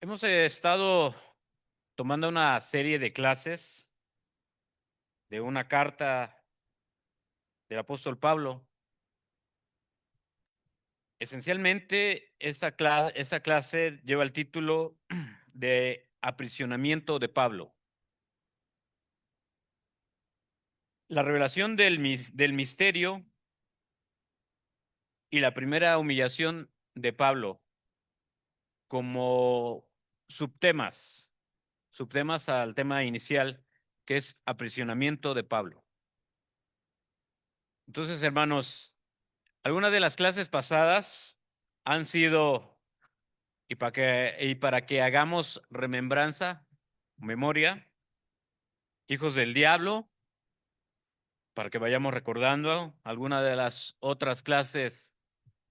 Hemos estado tomando una serie de clases de una carta del apóstol Pablo. Esencialmente, esa clase lleva el título de Aprisionamiento de Pablo. La revelación del misterio y la primera humillación de Pablo como subtemas, subtemas al tema inicial, que es aprisionamiento de Pablo. Entonces, hermanos, algunas de las clases pasadas han sido, y para que hagamos remembranza, memoria, hijos del diablo, para que vayamos recordando alguna de las otras clases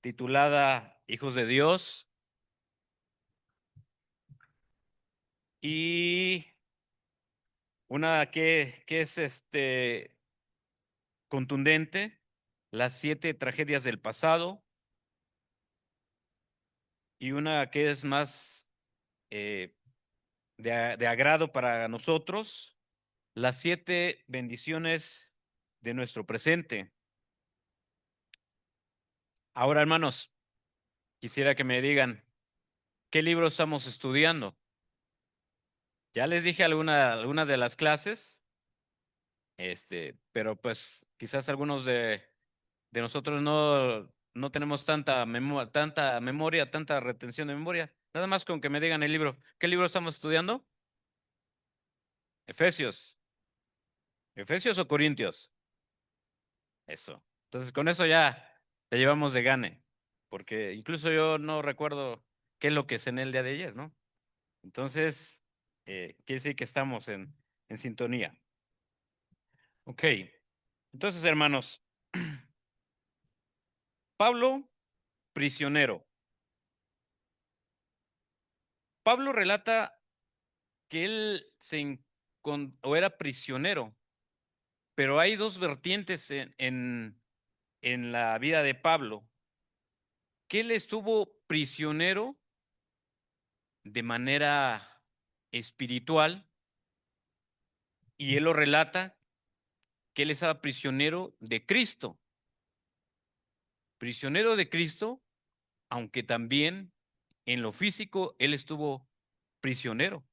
titulada Hijos de Dios y una que es contundente, las 7 tragedias del pasado, y una que es más eh, de agrado para nosotros, las 7 bendiciones de nuestro presente. Ahora, hermanos, quisiera que me digan, ¿qué libro estamos estudiando? Ya les dije algunas de las clases, pero pues quizás algunos de nosotros no tenemos tanta memoria, tanta retención de memoria. Nada más con que me digan el libro. ¿Qué libro estamos estudiando? Efesios. ¿Efesios o Corintios? Eso. Entonces, con eso ya te llevamos de gane, porque incluso yo no recuerdo qué es lo que cené el día de ayer, ¿no? Entonces, quiere decir que estamos en sintonía. Ok. Entonces, hermanos, Pablo, prisionero. Pablo relata que él o era prisionero, pero hay dos vertientes en la vida de Pablo, que él estuvo prisionero de manera espiritual, y él lo relata que él estaba prisionero de Cristo, aunque también en lo físico él estuvo prisionero.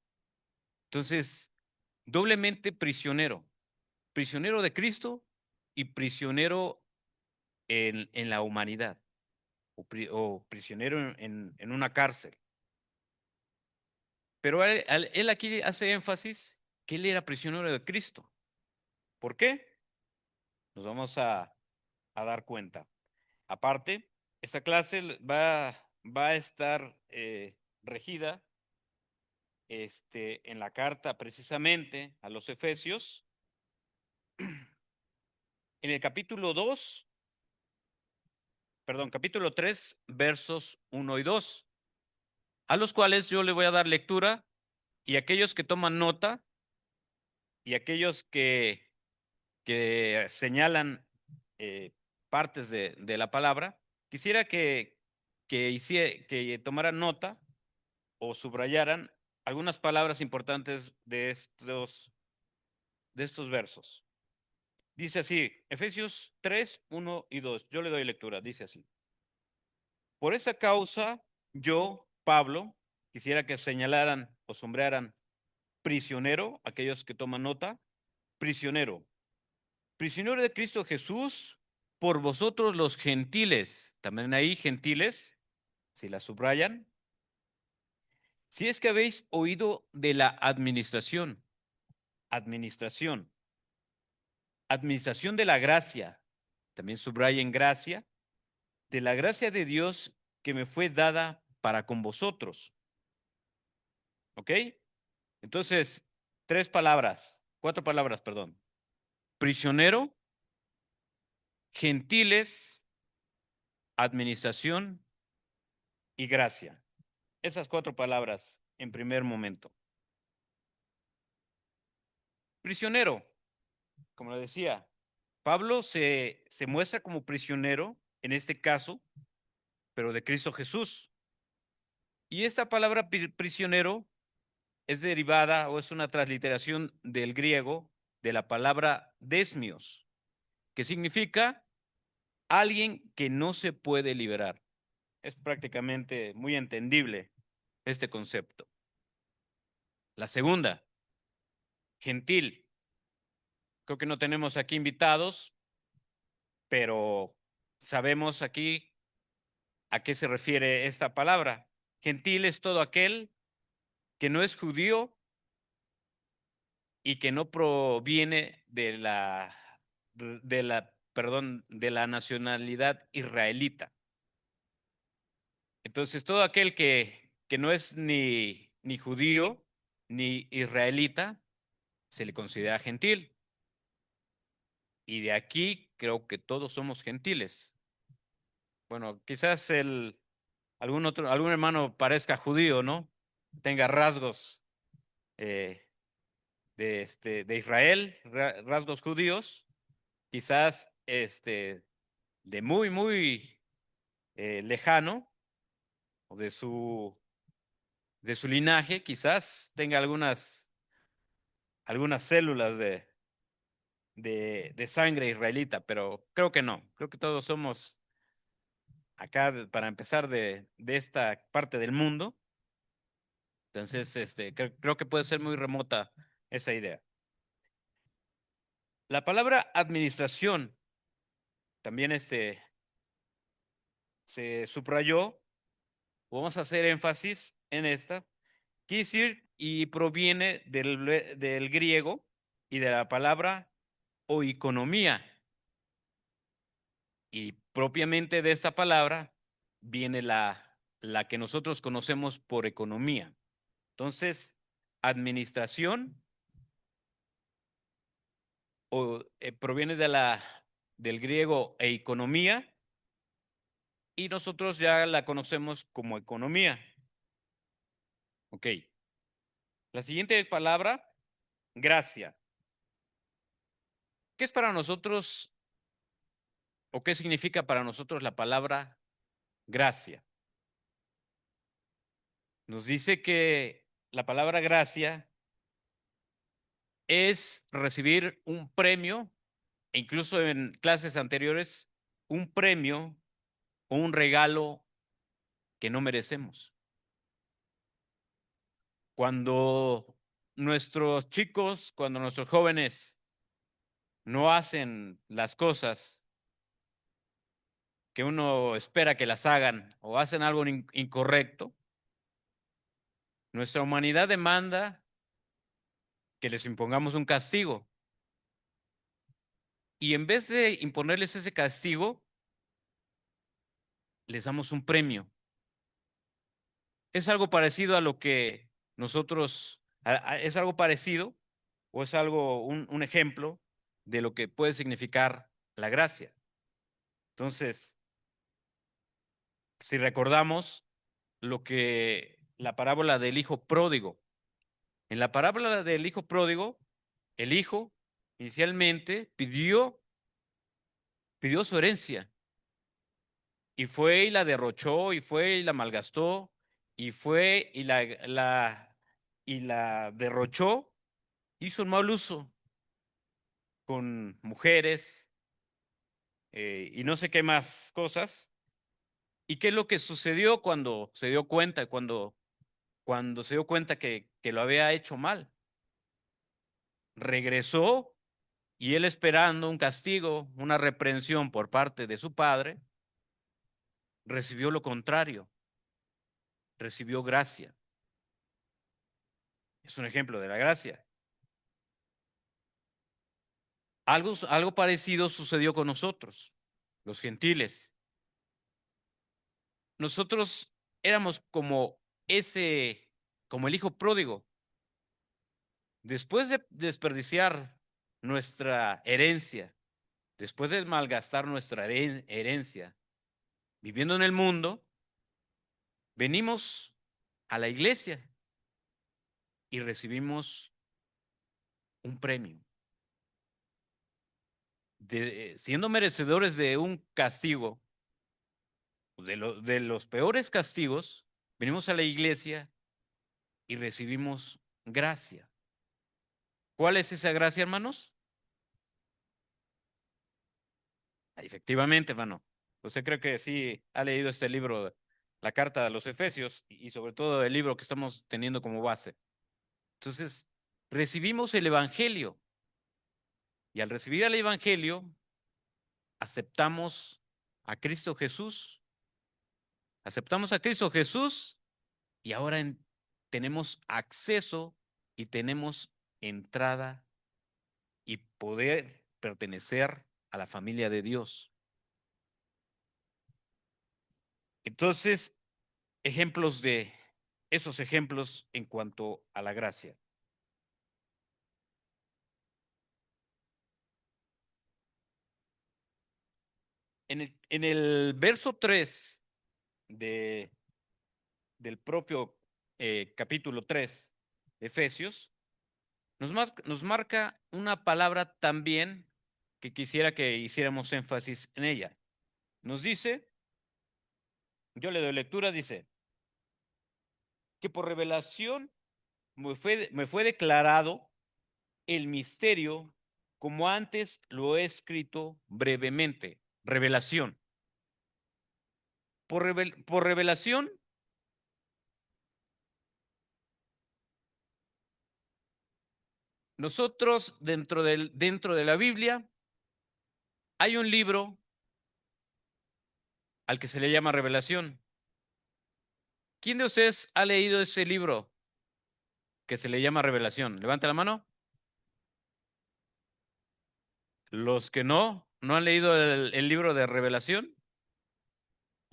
Entonces, doblemente prisionero, prisionero de Cristo y prisionero en la humanidad, o prisionero en una cárcel. Pero él aquí hace énfasis que él era prisionero de Cristo. ¿Por qué? Nos vamos a dar cuenta. Aparte, esta clase va a estar regida en la carta precisamente a los Efesios, en el capítulo 3, versos 1 y 2, a los cuales yo le voy a dar lectura, y aquellos que toman nota y aquellos que señalan partes de la palabra, quisiera que tomaran nota o subrayaran algunas palabras importantes de estos versos. Dice así, Efesios 3, 1 y 2. Yo le doy lectura, dice así. Por esa causa, yo, Pablo, quisiera que señalaran o sombrearan prisionero, aquellos que toman nota, prisionero, prisionero de Cristo Jesús, por vosotros los gentiles, también ahí gentiles, si la subrayan, si es que habéis oído de la administración, administración de la gracia, también subrayen gracia, de la gracia de Dios que me fue dada para con vosotros. ¿Ok? Entonces, 4 palabras, perdón. Prisionero, gentiles, administración y gracia. Esas 4 palabras en primer momento. Prisionero, como le decía, Pablo se muestra como prisionero, en este caso, pero de Cristo Jesús. Y esta palabra prisionero es derivada o es una transliteración del griego de la palabra desmios, que significa alguien que no se puede liberar. Es prácticamente muy entendible este concepto. La segunda, gentil. Creo que no tenemos aquí invitados, pero sabemos aquí a qué se refiere esta palabra. Gentil es todo aquel que no es judío y que no proviene de la nacionalidad israelita. Entonces, todo aquel que no es ni judío ni israelita se le considera gentil. Y de aquí creo que todos somos gentiles. Bueno, quizás algún hermano parezca judío, ¿no? Tenga rasgos eh, de Israel, rasgos judíos, quizás de muy lejano, o de su linaje, quizás tenga algunas células de sangre israelita, pero creo que no. Creo que todos somos acá, para empezar, de esta parte del mundo. Entonces, creo que puede ser muy remota esa idea. La palabra administración también se subrayó. Vamos a hacer énfasis en esta. Quiere decir y proviene del griego y de la palabra oikonomía. Y propiamente de esta palabra viene la que nosotros conocemos por economía. Entonces, administración proviene del griego economía y nosotros ya la conocemos como economía. Ok. La siguiente palabra, gracia. ¿Qué es para nosotros o qué significa para nosotros la palabra gracia? Nos dice que la palabra gracia es recibir un premio, e incluso en clases anteriores, un premio o un regalo que no merecemos. Cuando nuestros chicos, cuando nuestros jóvenes no hacen las cosas que uno espera que las hagan o hacen algo incorrecto, nuestra humanidad demanda que les impongamos un castigo. Y en vez de imponerles ese castigo, les damos un premio. Es algo parecido a lo que nosotros, es algo parecido o es un ejemplo de lo que puede significar la gracia. Entonces, si recordamos lo que la parábola del hijo pródigo, en la parábola del hijo pródigo, el hijo inicialmente pidió su herencia y fue y la derrochó y fue y la malgastó y fue y la derrochó, hizo un mal uso con mujeres y no sé qué más cosas. ¿Y qué es lo que sucedió cuando se dio cuenta, cuando se dio cuenta que lo había hecho mal? Regresó y él esperando un castigo, una reprensión por parte de su padre, recibió lo contrario, recibió gracia. Es un ejemplo de la gracia. Algo parecido sucedió con nosotros, los gentiles. Nosotros éramos como el hijo pródigo. Después de desperdiciar nuestra herencia, después de malgastar nuestra herencia, viviendo en el mundo, venimos a la iglesia y recibimos un premio. Siendo merecedores de un castigo, de los peores castigos, Venimos a la iglesia y recibimos gracia. ¿Cuál es esa gracia, hermanos? Efectivamente, hermano. Usted creo que sí ha leído este libro, la carta de los Efesios, y sobre todo el libro que estamos teniendo como base. Entonces, recibimos el Evangelio. Y al recibir el Evangelio, aceptamos a Cristo Jesús. Aceptamos a Cristo Jesús y ahora tenemos acceso y tenemos entrada y poder pertenecer a la familia de Dios. Entonces, ejemplos de esos ejemplos en cuanto a la gracia. En el verso 3 de, del propio capítulo 3 de Efesios, nos marca una palabra también que quisiera que hiciéramos énfasis en ella. Nos dice, yo le doy lectura, dice, que por revelación me fue declarado el misterio como antes lo he escrito brevemente. Revelación. Por revelación, nosotros dentro de la Biblia hay un libro al que se le llama Revelación. ¿Quién de ustedes ha leído ese libro que se le llama Revelación? Levanta la mano. Los que no han leído el libro de Revelación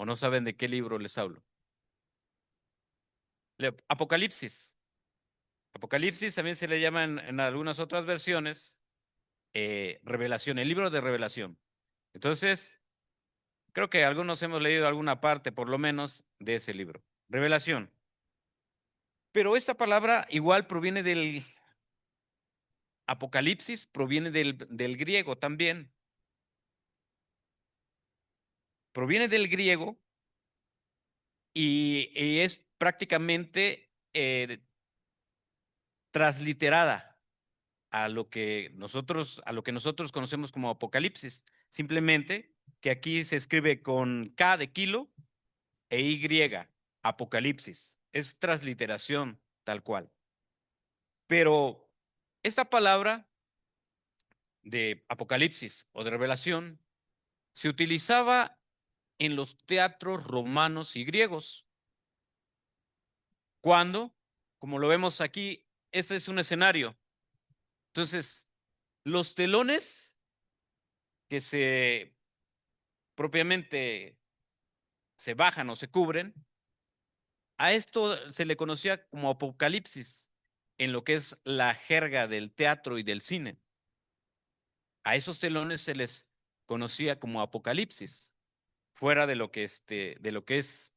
o no saben de qué libro les hablo. Apocalipsis. Apocalipsis también se le llama en algunas otras versiones Revelación, el libro de Revelación. Entonces, creo que algunos hemos leído alguna parte, por lo menos, de ese libro. Revelación. Pero esta palabra igual proviene del Apocalipsis, proviene del griego también. Proviene del griego y es prácticamente transliterada a lo que nosotros conocemos como Apocalipsis. Simplemente que aquí se escribe con K de kilo e Y, Apocalipsis. Es transliteración tal cual. Pero esta palabra de Apocalipsis o de revelación se utilizaba en los teatros romanos y griegos. Cuando, como lo vemos aquí, este es un escenario. Entonces, los telones que se propiamente se bajan o se cubren, a esto se le conocía como apocalipsis en lo que es la jerga del teatro y del cine. A esos telones se les conocía como apocalipsis, fuera de lo que, de lo que es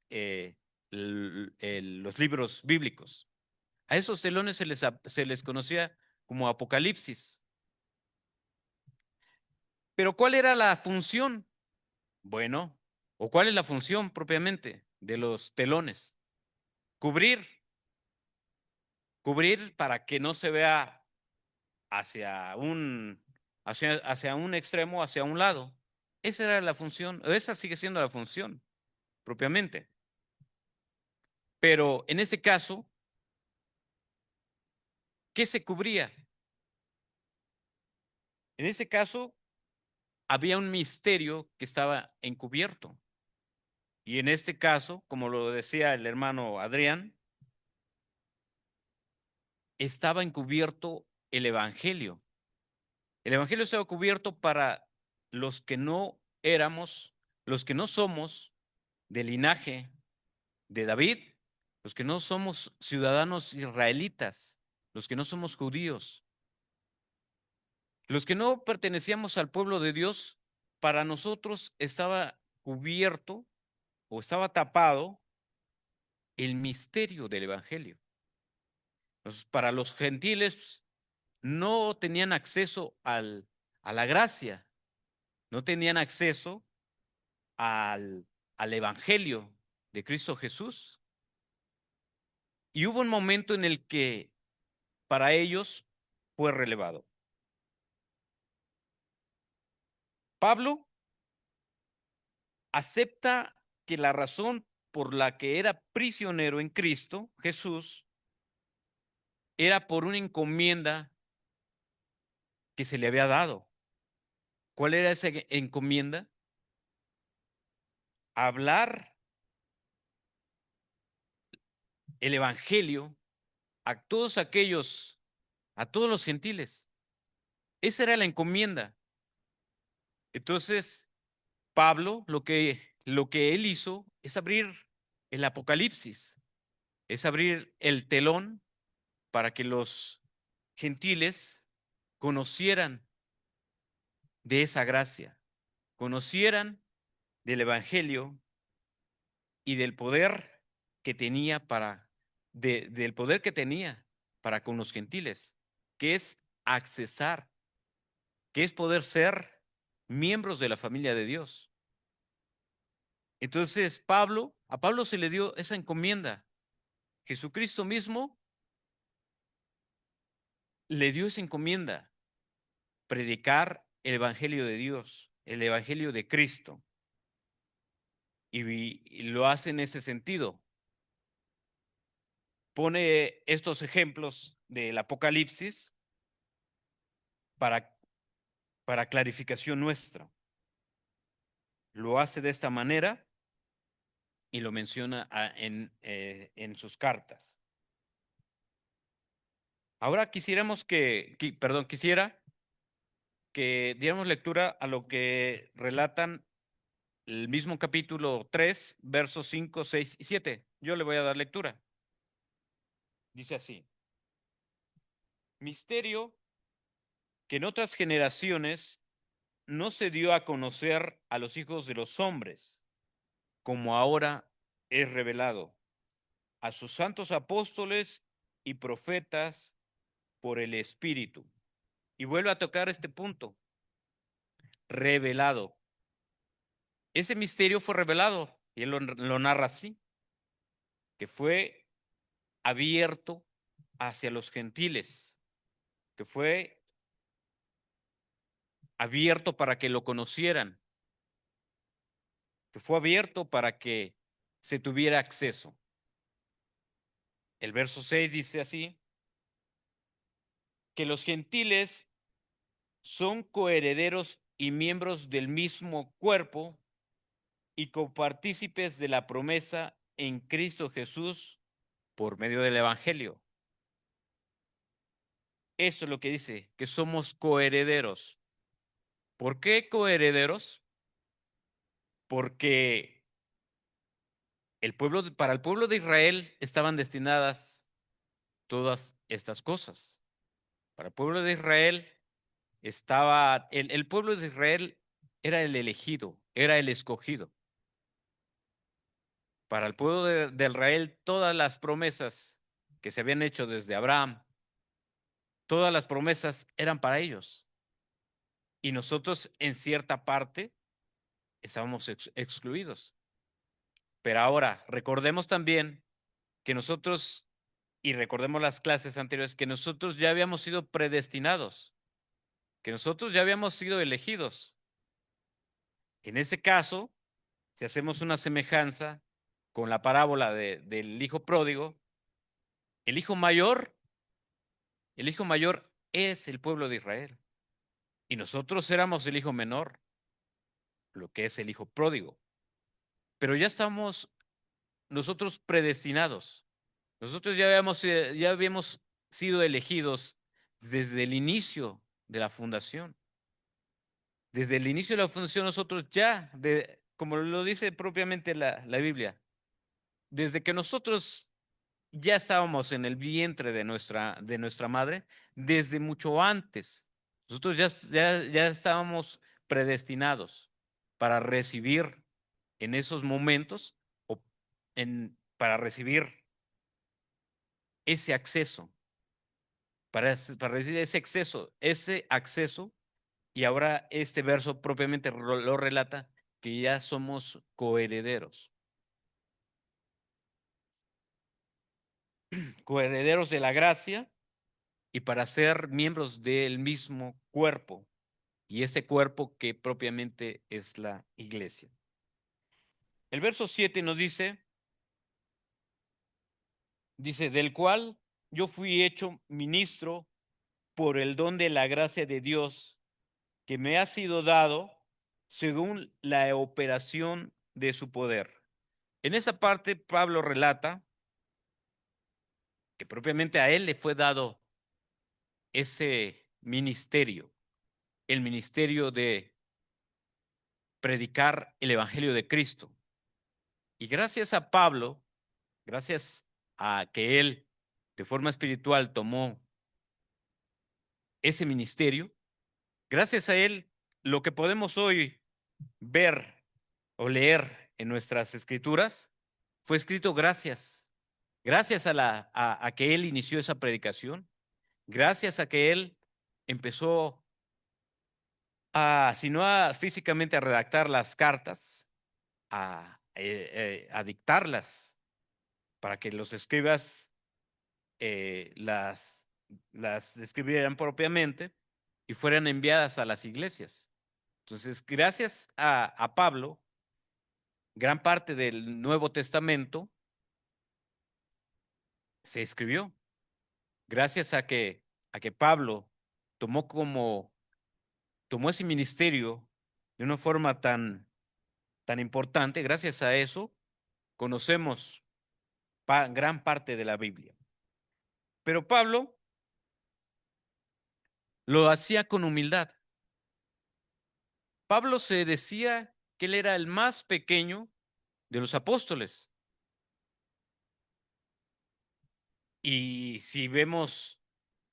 los libros bíblicos. A esos telones se les conocía como apocalipsis. Pero ¿cuál era la función? Bueno, ¿o cuál es la función propiamente de los telones? Cubrir, cubrir para que no se vea hacia un extremo, hacia un lado. Esa era la función, esa sigue siendo la función propiamente. Pero en este caso, ¿qué se cubría? En ese caso, había un misterio que estaba encubierto. Y en este caso, como lo decía el hermano Adrián, estaba encubierto el Evangelio. El Evangelio estaba cubierto para los que no éramos, los que no somos del linaje de David, los que no somos ciudadanos israelitas, los que no somos judíos, los que no pertenecíamos al pueblo de Dios, para nosotros estaba cubierto o estaba tapado el misterio del Evangelio. Entonces, para los gentiles no tenían acceso a la gracia, no tenían acceso al Evangelio de Cristo Jesús. Y hubo un momento en el que para ellos fue relevado. Pablo acepta que la razón por la que era prisionero en Cristo, Jesús, era por una encomienda que se le había dado. ¿Cuál era esa encomienda? Hablar el evangelio a todos aquellos, a todos los gentiles. Esa era la encomienda. Entonces, Pablo, lo que él hizo es abrir el Apocalipsis, es abrir el telón para que los gentiles conocieran de esa gracia, conocieran del evangelio y del poder que tenía del poder que tenía para con los gentiles, que es accesar, que es poder ser miembros de la familia de Dios. Entonces, a Pablo se le dio esa encomienda. Jesucristo mismo le dio esa encomienda, predicar el evangelio de Dios, el evangelio de Cristo. Y lo hace en ese sentido. Pone estos ejemplos del Apocalipsis para, para clarificación nuestra. Lo hace de esta manera y lo menciona en sus cartas. Ahora quisiera que diéramos lectura a lo que relatan el mismo capítulo 3, versos 5, 6 y 7. Yo le voy a dar lectura. Dice así: misterio que en otras generaciones no se dio a conocer a los hijos de los hombres, como ahora es revelado a sus santos apóstoles y profetas por el Espíritu. Y vuelve a tocar este punto, revelado. Ese misterio fue revelado, y él lo narra así, que fue abierto hacia los gentiles, que fue abierto para que lo conocieran, que fue abierto para que se tuviera acceso. El verso 6 dice así, que los gentiles son coherederos y miembros del mismo cuerpo y copartícipes de la promesa en Cristo Jesús por medio del Evangelio. Eso es lo que dice, que somos coherederos. ¿Por qué coherederos? Porque para el pueblo de Israel estaban destinadas todas estas cosas. Para el pueblo de Israel el pueblo de Israel era el elegido, era el escogido. Para el pueblo de Israel, todas las promesas que se habían hecho desde Abraham, todas las promesas eran para ellos. Y nosotros en cierta parte estábamos excluidos. Pero ahora, recordemos también que nosotros, y recordemos las clases anteriores, que nosotros ya habíamos sido predestinados, que nosotros ya habíamos sido elegidos. En ese caso, si hacemos una semejanza con la parábola del hijo pródigo, el hijo mayor, el hijo mayor es el pueblo de Israel. Y nosotros éramos el hijo menor, lo que es el hijo pródigo. Pero ya estamos nosotros predestinados. Nosotros ya habíamos sido elegidos desde el inicio de la fundación. Desde el inicio de la fundación nosotros como lo dice propiamente la Biblia, desde que nosotros ya estábamos en el vientre de nuestra madre, desde mucho antes. Nosotros ya estábamos predestinados para recibir en esos momentos para recibir ese acceso, para recibir ese acceso, y ahora este verso propiamente lo relata, que ya somos coherederos. coherederos de la gracia y para ser miembros del mismo cuerpo, y ese cuerpo que propiamente es la iglesia. El verso 7 nos dice, del cual yo fui hecho ministro por el don de la gracia de Dios que me ha sido dado según la operación de su poder. En esa parte Pablo relata que propiamente a él le fue dado ese ministerio, el ministerio de predicar el evangelio de Cristo. Y gracias a Pablo, gracias a que él de forma espiritual tomó ese ministerio, gracias a él, lo que podemos hoy ver o leer en nuestras escrituras fue escrito gracias a que él inició esa predicación, gracias a que él empezó si no físicamente a redactar las cartas, a dictarlas para que los escribas las escribieran propiamente y fueran enviadas a las iglesias. Entonces, gracias a Pablo, gran parte del Nuevo Testamento se escribió. Gracias a que Pablo tomó ese ministerio de una forma tan importante, gracias a eso conocemos gran parte de la Biblia. Pero Pablo lo hacía con humildad. Pablo se decía que él era el más pequeño de los apóstoles. Y si vemos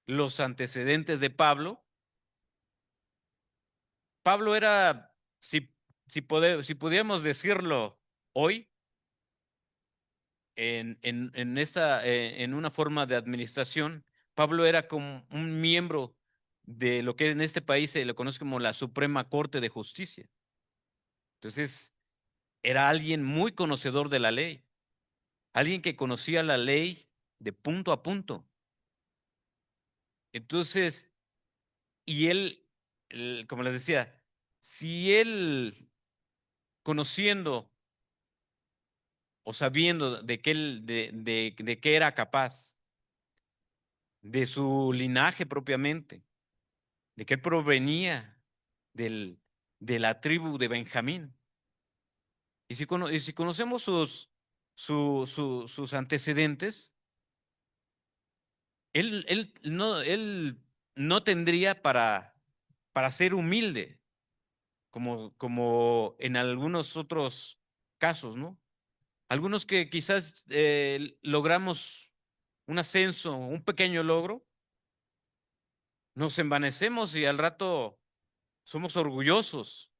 los antecedentes de Pablo, Pablo era, si pudiéramos decirlo hoy, en una forma de administración, Pablo era como un miembro de lo que en este país se le conoce como la Suprema Corte de Justicia. Entonces, era alguien muy conocedor de la ley, alguien que conocía la ley de punto a punto. Entonces, y como les decía, si él conociendo o sabiendo de que él, de qué era capaz, de su linaje propiamente, de que él provenía de la tribu de Benjamín. Y si conocemos sus antecedentes, él no tendría para ser humilde, como en algunos otros casos, ¿no? Algunos que quizás logramos un ascenso, un pequeño logro, nos envanecemos y al rato somos orgullosos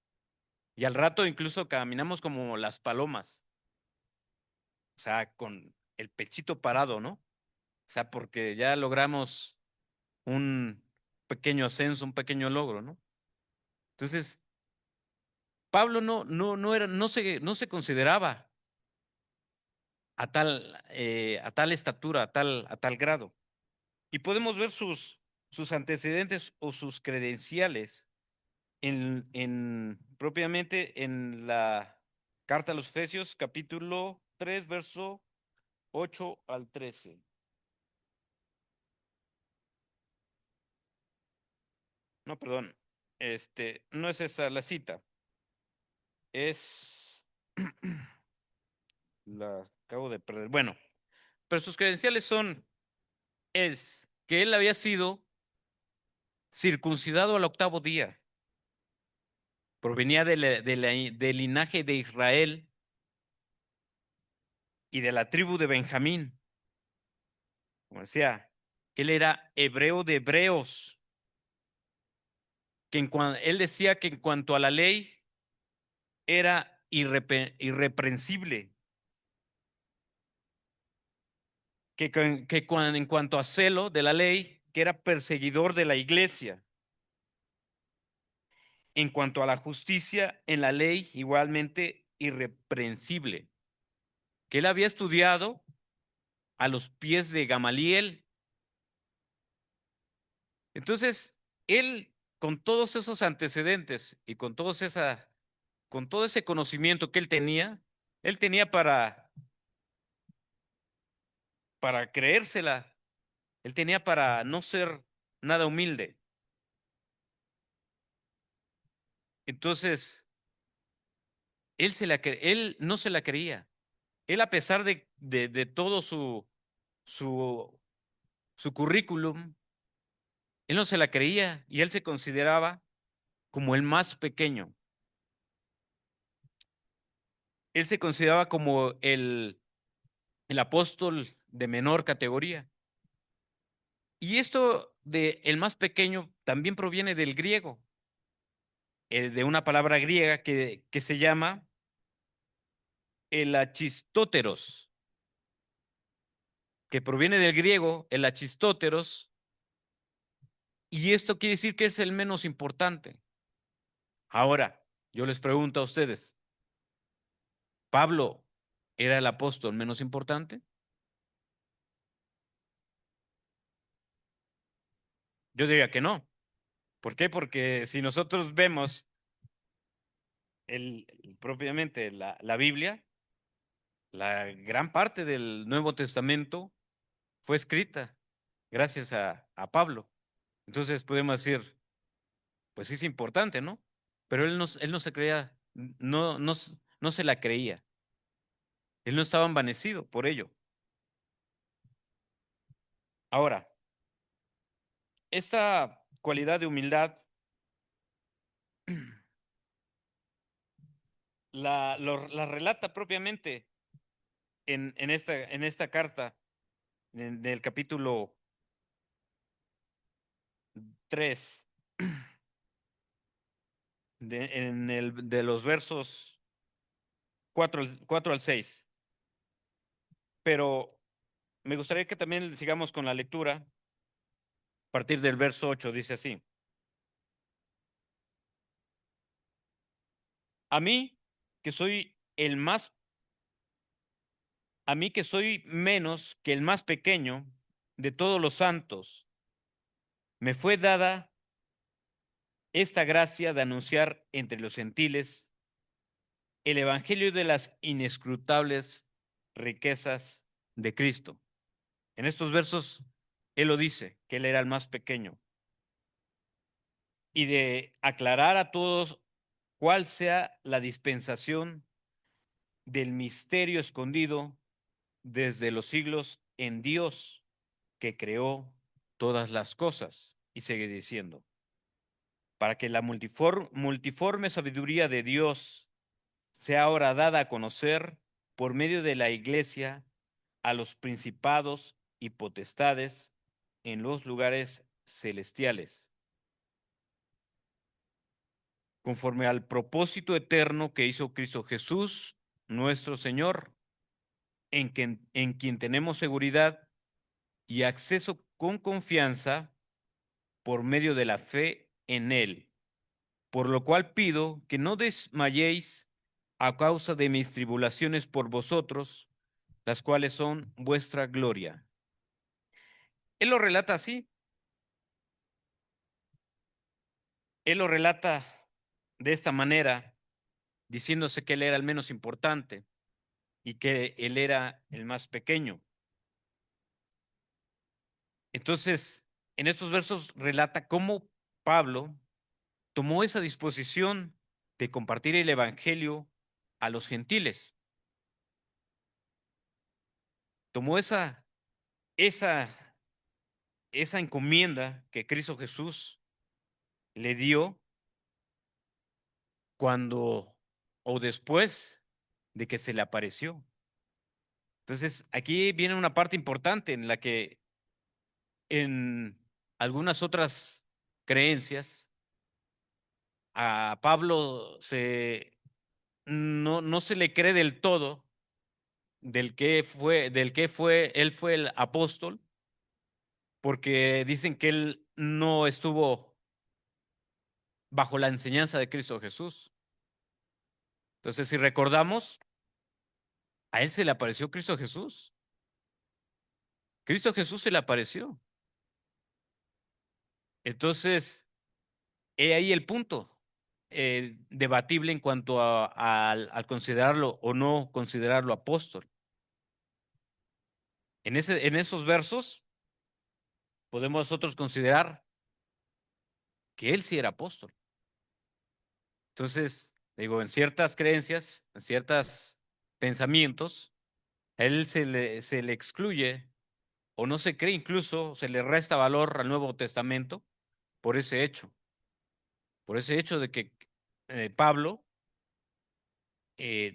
y al rato incluso caminamos como las palomas, o sea, con el pechito parado, ¿no? O sea, porque ya logramos un pequeño ascenso, un pequeño logro, ¿no? Entonces, Pablo no se consideraba a tal estatura, a tal grado. Y podemos ver sus antecedentes o sus credenciales propiamente en la carta a los Efesios, capítulo 3, verso 8 al 13. No, perdón. No es esa la cita. Es la acabo de perder. Bueno, pero sus credenciales es que él había sido circuncidado al octavo día. Provenía del linaje de Israel y de la tribu de Benjamín. Como decía, él era hebreo de hebreos. Él decía que en cuanto a la ley era irreprensible. En cuanto a celo de la ley, que era perseguidor de la iglesia. En cuanto a la justicia en la ley, igualmente irreprensible. Que él había estudiado a los pies de Gamaliel. Entonces, él, con todos esos antecedentes y con todo ese conocimiento que él tenía para creérsela, él tenía para no ser nada humilde. Entonces, él no se la creía. Él, a pesar de todo su, su currículum, él no se la creía y él se consideraba como el más pequeño. Él se consideraba como el apóstol de menor categoría. Y esto de el más pequeño también proviene del griego, de una palabra griega que se llama el achistóteros, que proviene del griego, el achistóteros, y esto quiere decir que es el menos importante. Ahora, yo les pregunto a ustedes, ¿Pablo era el apóstol menos importante? Yo diría que no. ¿Por qué? Porque si nosotros vemos propiamente la Biblia, la gran parte del Nuevo Testamento fue escrita gracias a Pablo. Entonces podemos decir, pues sí es importante, ¿no? Pero él no se creía, no se la creía. Él no estaba envanecido por ello. Ahora, esta cualidad de humildad la relata propiamente en esta carta, en el capítulo 3 de los versos 4 al 6. Pero me gustaría que también sigamos con la lectura. A partir del verso 8 dice así: A mí, que soy el más, a mí que soy menos que el más pequeño de todos los santos, me fue dada esta gracia de anunciar entre los gentiles el evangelio de las inescrutables riquezas de Cristo. En estos versos, él lo dice, que él era el más pequeño, y de aclarar a todos cuál sea la dispensación del misterio escondido desde los siglos en Dios que creó todas las cosas. Y sigue diciendo, para que la multiforme sabiduría de Dios sea ahora dada a conocer por medio de la iglesia a los principados y potestades en los lugares celestiales, conforme al propósito eterno que hizo Cristo Jesús, nuestro Señor, en quien tenemos seguridad y acceso con confianza por medio de la fe en Él. Por lo cual pido que no desmayéis a causa de mis tribulaciones por vosotros, las cuales son vuestra gloria. Él lo relata así, él lo relata de esta manera, diciéndose que él era el menos importante y que él era el más pequeño. Entonces, en estos versos relata cómo Pablo tomó esa disposición de compartir el evangelio a los gentiles. Tomó esa, esa encomienda que Cristo Jesús le dio cuando o después de que se le apareció. Entonces, aquí viene una parte importante en la que en algunas otras creencias a Pablo no se le cree del todo él fue el apóstol, porque dicen que él no estuvo bajo la enseñanza de Cristo Jesús. Entonces, si recordamos, a él se le apareció Cristo Jesús. Cristo Jesús se le apareció. Entonces, he ahí el punto debatible en cuanto al considerarlo o no considerarlo apóstol. En esos versos podemos nosotros considerar que él sí era apóstol. Entonces, digo, en ciertas creencias, en ciertos pensamientos, a él se le excluye o no se cree, incluso se le resta valor al Nuevo Testamento por ese hecho de que Pablo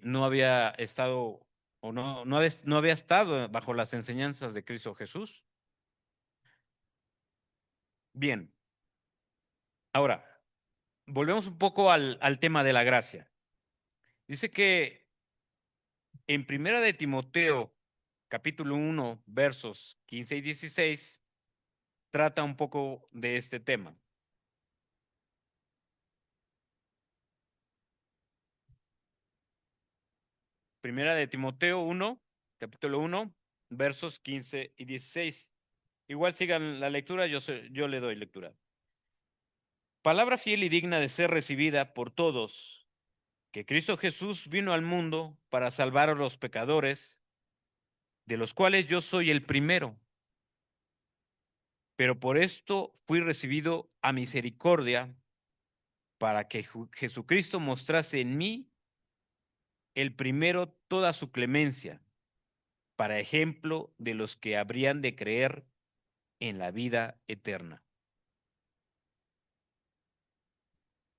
no había estado o no había estado bajo las enseñanzas de Cristo Jesús. Bien, ahora, volvemos un poco al tema de la gracia. Dice que en Primera de Timoteo, capítulo 1, versos 15 y 16, trata un poco de este tema. Primera de Timoteo 1, capítulo 1, versos 15 y 16. Igual sigan la lectura, yo le doy lectura. Palabra fiel y digna de ser recibida por todos, que Cristo Jesús vino al mundo para salvar a los pecadores, de los cuales yo soy el primero. Pero por esto fui recibido a misericordia, para que Jesucristo mostrase en mí el primero toda su clemencia, para ejemplo de los que habrían de creer en la vida eterna.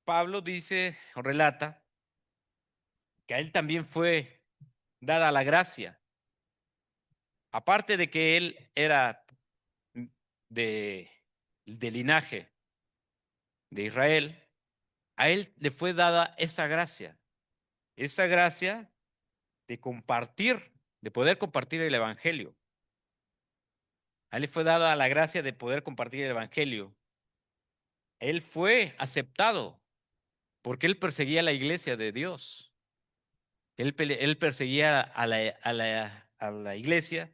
Pablo dice o relata que a él también fue dada la gracia, aparte de que él era de, de linaje de Israel, a él le fue dada esta gracia de compartir, de poder compartir el evangelio. A él le fue dada la gracia de poder compartir el evangelio. Él fue aceptado porque él perseguía la iglesia de Dios. Él perseguía a la iglesia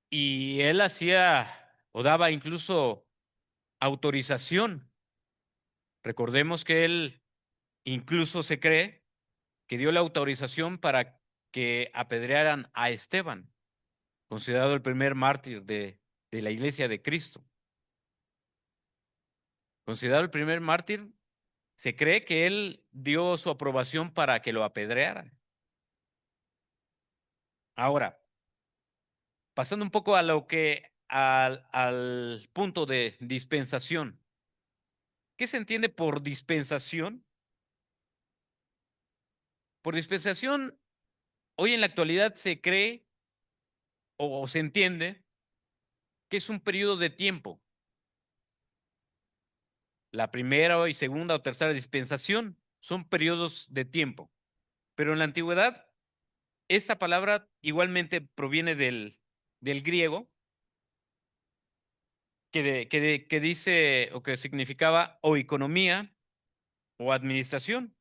y él hacía o daba incluso autorización. Recordemos que él incluso se cree que dio la autorización para que apedrearan a Esteban, considerado el primer mártir de la iglesia de Cristo. Considerado el primer mártir, se cree que él dio su aprobación para que lo apedrearan. Ahora, pasando un poco a lo que al punto de dispensación. ¿Qué se entiende por dispensación? Por dispensación, hoy en la actualidad se cree o se entiende que es un periodo de tiempo. La primera y segunda o tercera dispensación son periodos de tiempo. Pero en la antigüedad, esta palabra igualmente proviene del griego, que dice o que significaba o economía o administración.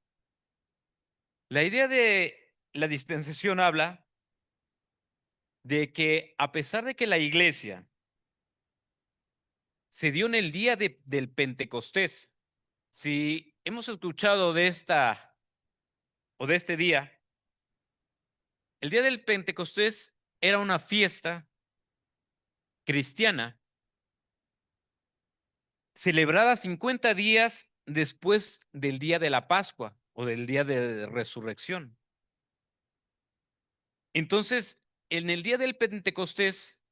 La idea de la dispensación habla de que a pesar de que la iglesia se dio en el día del Pentecostés, si hemos escuchado de esta o de este día, el día del Pentecostés era una fiesta cristiana celebrada 50 días después del día de la Pascua o del día de resurrección. Entonces, en el día del Pentecostés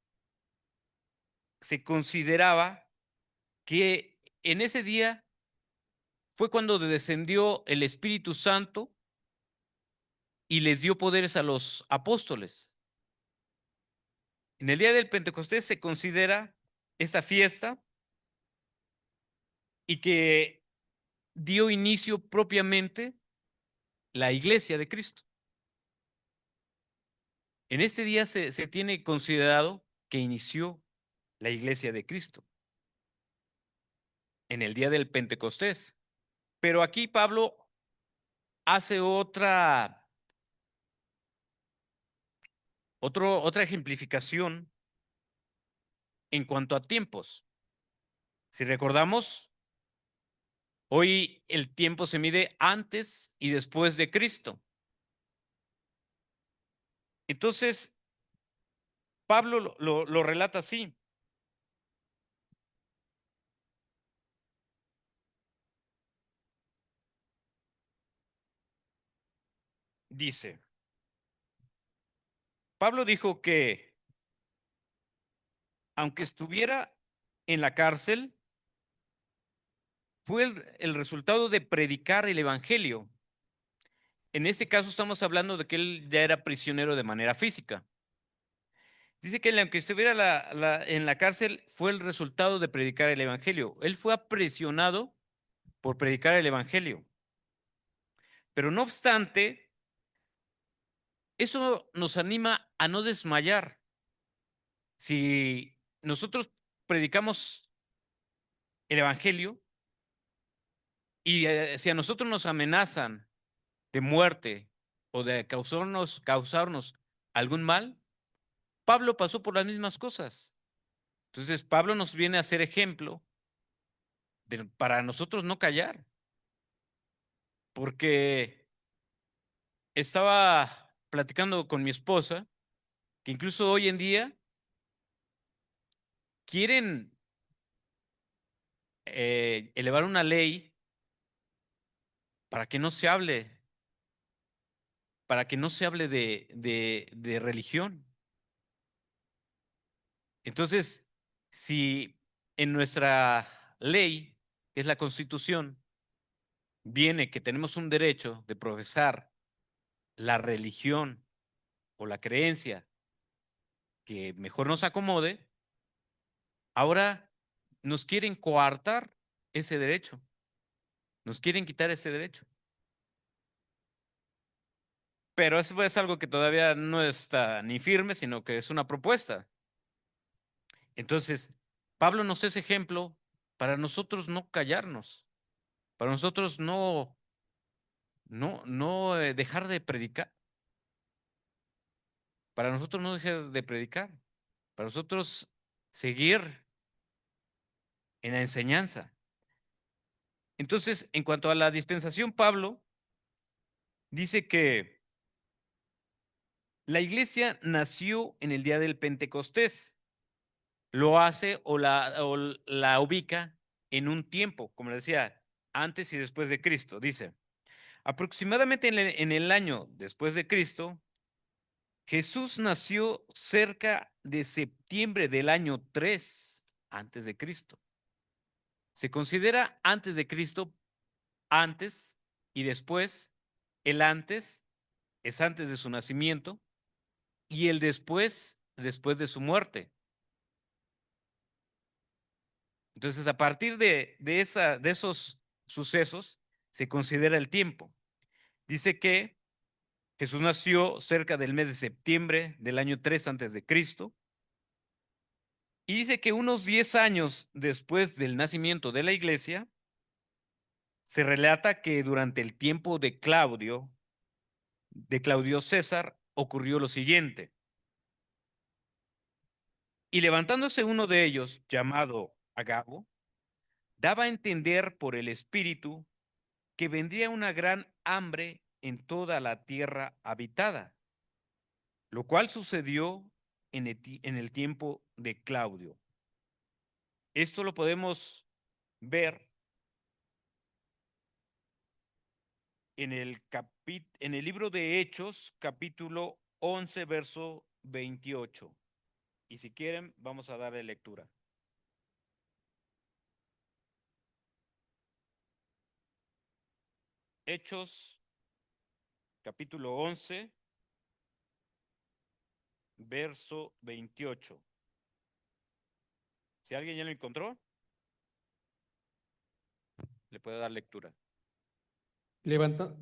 se consideraba que en ese día fue cuando descendió el Espíritu Santo y les dio poderes a los apóstoles. En el día del Pentecostés se considera esta fiesta y que dio inicio propiamente la iglesia de Cristo. En este día se tiene considerado que inició la iglesia de Cristo, en el día del Pentecostés. Pero aquí Pablo hace Otra ejemplificación en cuanto a tiempos. Si recordamos, hoy el tiempo se mide antes y después de Cristo. Entonces, Pablo lo relata así. Dice, Pablo dijo que aunque estuviera en la cárcel, fue el resultado de predicar el evangelio. En este caso estamos hablando de que él ya era prisionero de manera física. Dice que aunque estuviera en la cárcel, fue el resultado de predicar el evangelio. Él fue aprisionado por predicar el evangelio. Pero no obstante, eso nos anima a no desmayar. Si nosotros predicamos el evangelio y si a nosotros nos amenazan de muerte o de causarnos algún mal, Pablo pasó por las mismas cosas. Entonces, Pablo nos viene a ser ejemplo para nosotros no callar, porque estaba platicando con mi esposa que incluso hoy en día quieren elevar una ley para que no se hable, para que no se hable de religión. Entonces, si en nuestra ley, que es la Constitución, viene que tenemos un derecho de profesar la religión o la creencia que mejor nos acomode, ahora nos quieren coartar ese derecho, nos quieren quitar ese derecho. Pero eso es algo que todavía no está ni firme, sino que es una propuesta. Entonces, Pablo nos es ejemplo para nosotros no callarnos, para nosotros no dejar de predicar, para nosotros no dejar de predicar, para nosotros seguir en la enseñanza. Entonces, en cuanto a la dispensación, Pablo dice que la iglesia nació en el día del Pentecostés. Lo hace o la ubica en un tiempo, como le decía, antes y después de Cristo. Dice, aproximadamente en el año después de Cristo, Jesús nació cerca de septiembre del año 3 antes de Cristo. Se considera antes de Cristo antes y después. El antes es antes de su nacimiento y el después de su muerte. Entonces, a partir de esos sucesos, se considera el tiempo. Dice que Jesús nació cerca del mes de septiembre del año 3 antes de Cristo. Y dice que unos 10 años después del nacimiento de la iglesia, se relata que durante el tiempo de Claudio César, ocurrió lo siguiente. Y levantándose uno de ellos, llamado Agabo, daba a entender por el Espíritu que vendría una gran hambre en toda la tierra habitada, lo cual sucedió en el tiempo de Claudio. Esto lo podemos ver en el libro de Hechos, capítulo 11, verso 28. Y si quieren, vamos a darle lectura. Hechos, capítulo 11, verso 28. Si alguien ya lo encontró, le puede dar lectura. Levanta-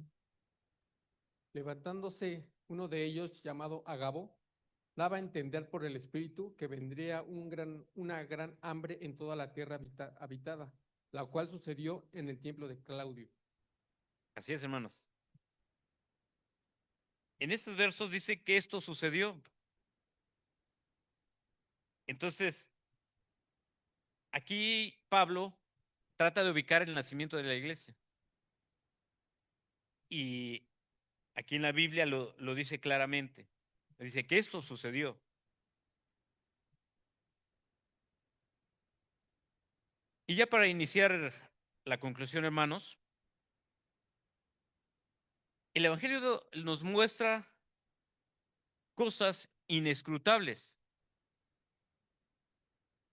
Levantándose uno de ellos, llamado Agabo, daba a entender por el Espíritu que vendría una gran hambre en toda la tierra habitada, la cual sucedió en el tiempo de Claudio. Así es, hermanos. En estos versos dice que esto sucedió. Entonces, aquí Pablo trata de ubicar el nacimiento de la iglesia. Y aquí en la Biblia lo dice claramente. Dice que esto sucedió. Y ya para iniciar la conclusión, hermanos, el Evangelio nos muestra cosas inescrutables.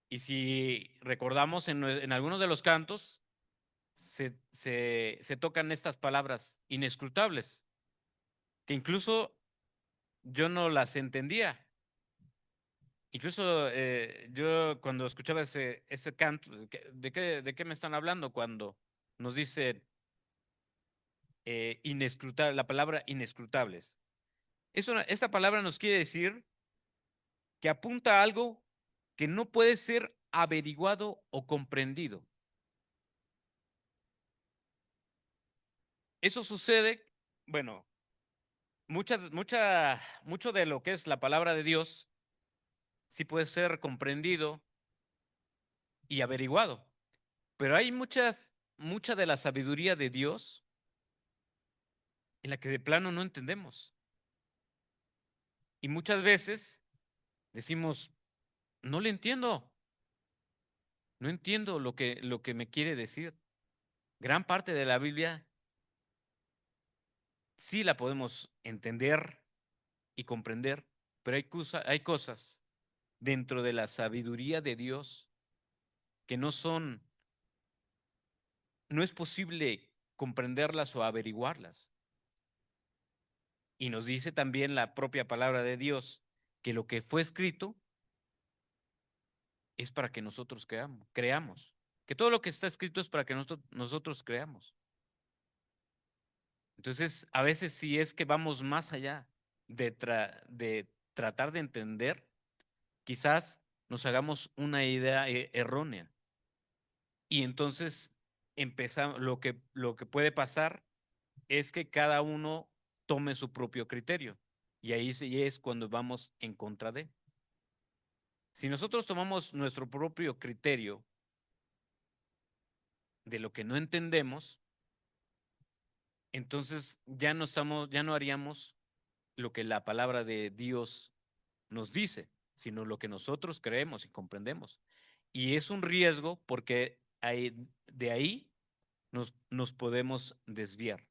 Y si recordamos en algunos de los cantos, se tocan estas palabras inescrutables, que incluso yo no las entendía. Incluso yo cuando escuchaba ese canto, ¿de qué me están hablando cuando nos dice inescrutable, la palabra inescrutables? Esta palabra nos quiere decir que apunta a algo que no puede ser averiguado o comprendido. Eso sucede, bueno, mucho de lo que es la palabra de Dios sí puede ser comprendido y averiguado, pero hay mucha de la sabiduría de Dios en la que de plano no entendemos. Y muchas veces decimos, no le entiendo, no entiendo lo que me quiere decir. Gran parte de la Biblia sí la podemos entender y comprender, pero hay cosas dentro de la sabiduría de Dios que no es posible comprenderlas o averiguarlas. Y nos dice también la propia palabra de Dios que lo que fue escrito es para que nosotros creamos. Que todo lo que está escrito es para que nosotros creamos. Entonces, a veces si es que vamos más allá de tratar de entender, quizás nos hagamos una idea errónea. Y entonces empezamos, lo que puede pasar es que cada uno tome su propio criterio. Y ahí sí es cuando vamos en contra de. Si nosotros tomamos nuestro propio criterio de lo que no entendemos, entonces ya no haríamos lo que la palabra de Dios nos dice, sino lo que nosotros creemos y comprendemos. Y es un riesgo porque de ahí nos podemos desviar.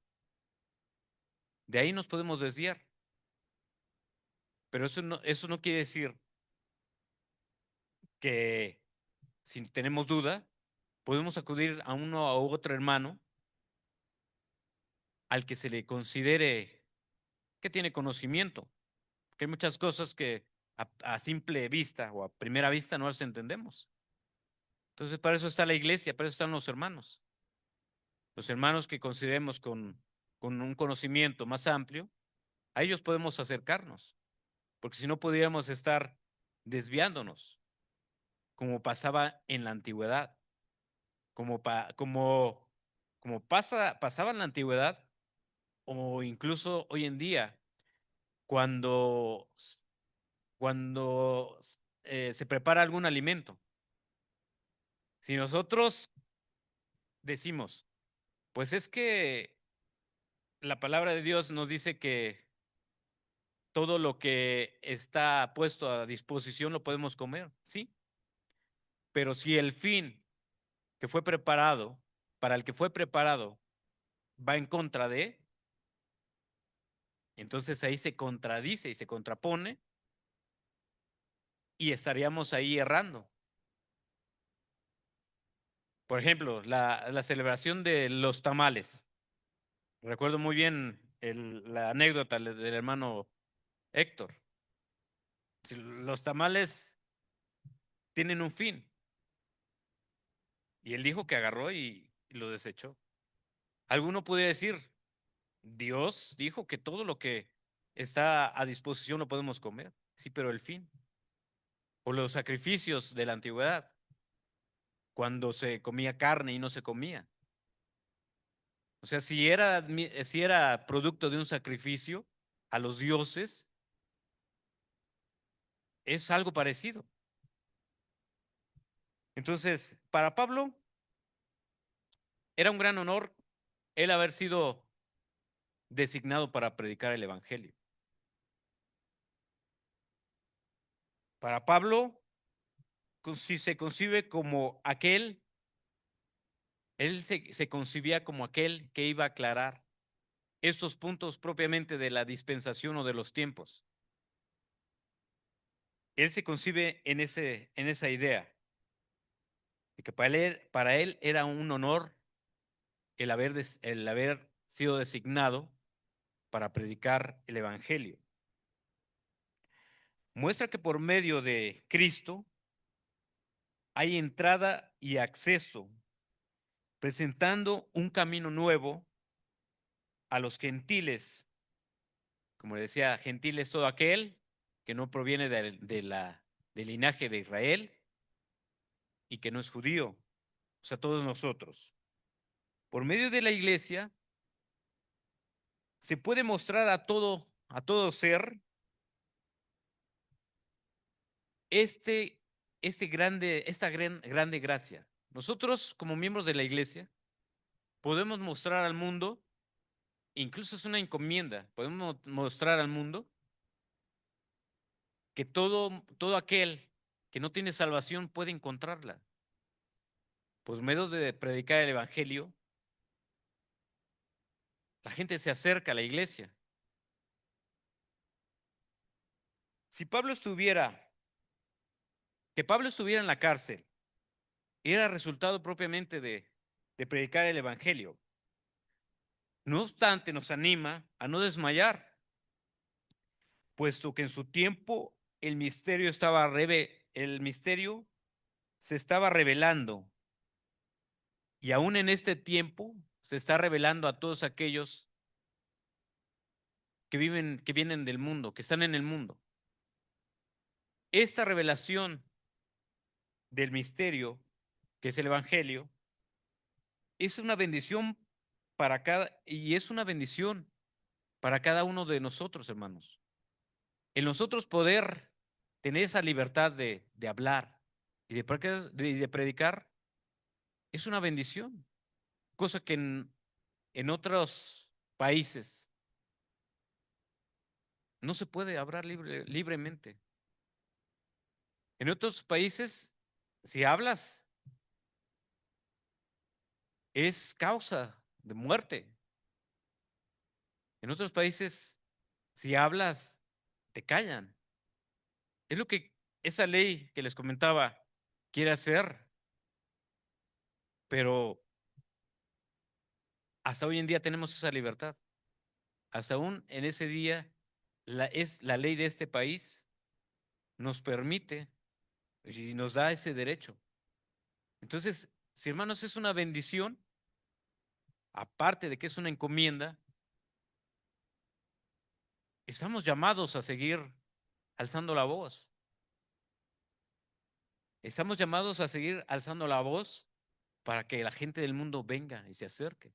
De ahí nos podemos desviar. Pero eso no quiere decir que si tenemos duda, podemos acudir a uno o otro hermano al que se le considere que tiene conocimiento. Porque hay muchas cosas que a simple vista o a primera vista no las entendemos. Entonces, para eso está la iglesia, para eso están los hermanos. Los hermanos que consideremos con un conocimiento más amplio, a ellos podemos acercarnos, porque si no pudiéramos estar desviándonos, como pasaba en la antigüedad, como pasaba en la antigüedad, o incluso hoy en día, cuando, cuando se prepara algún alimento. Si nosotros decimos, pues es que la palabra de Dios nos dice que todo lo que está puesto a disposición lo podemos comer, sí, pero si el fin que fue preparado, para el que fue preparado, va en contra de, entonces ahí se contradice y se contrapone y estaríamos ahí errando. Por ejemplo, la celebración de los tamales. Recuerdo muy bien la anécdota del hermano Héctor. Si los tamales tienen un fin y él dijo que agarró y lo desechó. Alguno puede decir, Dios dijo que todo lo que está a disposición lo podemos comer. Sí, pero el fin. O los sacrificios de la antigüedad, cuando se comía carne y no se comía. O sea, si era producto de un sacrificio a los dioses, es algo parecido. Entonces, para Pablo era un gran honor el haber sido designado para predicar el evangelio. Para Pablo, si se concibe como aquel, él se concibía como aquel que iba a aclarar estos puntos propiamente de la dispensación o de los tiempos. Él se concibe en esa idea de que para él era un honor el haber sido designado para predicar el evangelio. Muestra que por medio de Cristo hay entrada y acceso, presentando un camino nuevo a los gentiles. Como le decía, gentil es todo aquel que no proviene del linaje de Israel y que no es judío, o sea, todos nosotros. Por medio de la iglesia se puede mostrar a todo ser este, grande gracia. Nosotros, como miembros de la iglesia, podemos mostrar al mundo, incluso es una encomienda, podemos mostrar al mundo que todo aquel que no tiene salvación puede encontrarla. Por medio de predicar el evangelio, la gente se acerca a la iglesia. Si que Pablo estuviera en la cárcel, era resultado propiamente de predicar el evangelio. No obstante, nos anima a no desmayar, puesto que en su tiempo el misterio se estaba revelando, y aún en este tiempo se está revelando a todos aquellos que vienen del mundo, que están en el mundo. Esta revelación del misterio, que es el evangelio, es una bendición y es una bendición para cada uno de nosotros, hermanos. El nosotros poder tener esa libertad de hablar y de predicar es una bendición, cosa que en otros países no se puede hablar libremente. En otros países, si hablas, es causa de muerte. En otros países, si hablas, te callan. Es lo que esa ley que les comentaba quiere hacer, pero hasta hoy en día tenemos esa libertad. Hasta aún en ese día, la ley de este país nos permite y nos da ese derecho. Entonces, si hermanos, es una bendición, aparte de que es una encomienda, estamos llamados a seguir alzando la voz. Estamos llamados a seguir alzando la voz para que la gente del mundo venga y se acerque.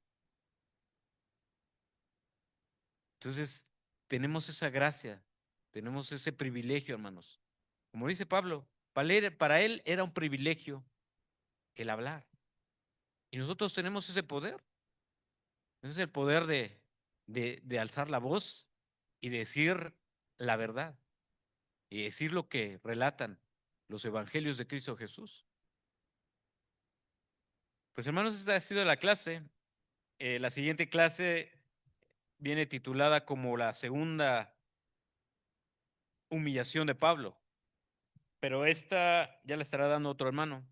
Entonces, tenemos esa gracia, tenemos ese privilegio, hermanos. Como dice Pablo, para él era un privilegio el hablar. Y nosotros tenemos ese poder. Es el poder de alzar la voz y decir la verdad y decir lo que relatan los evangelios de Cristo Jesús. Pues hermanos, esta ha sido la clase. La siguiente clase viene titulada como la segunda humillación de Pablo, pero esta ya la estará dando otro hermano.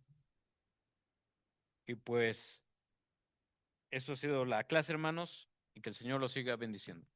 Y pues eso ha sido la clase, hermanos, y que el Señor los siga bendiciendo.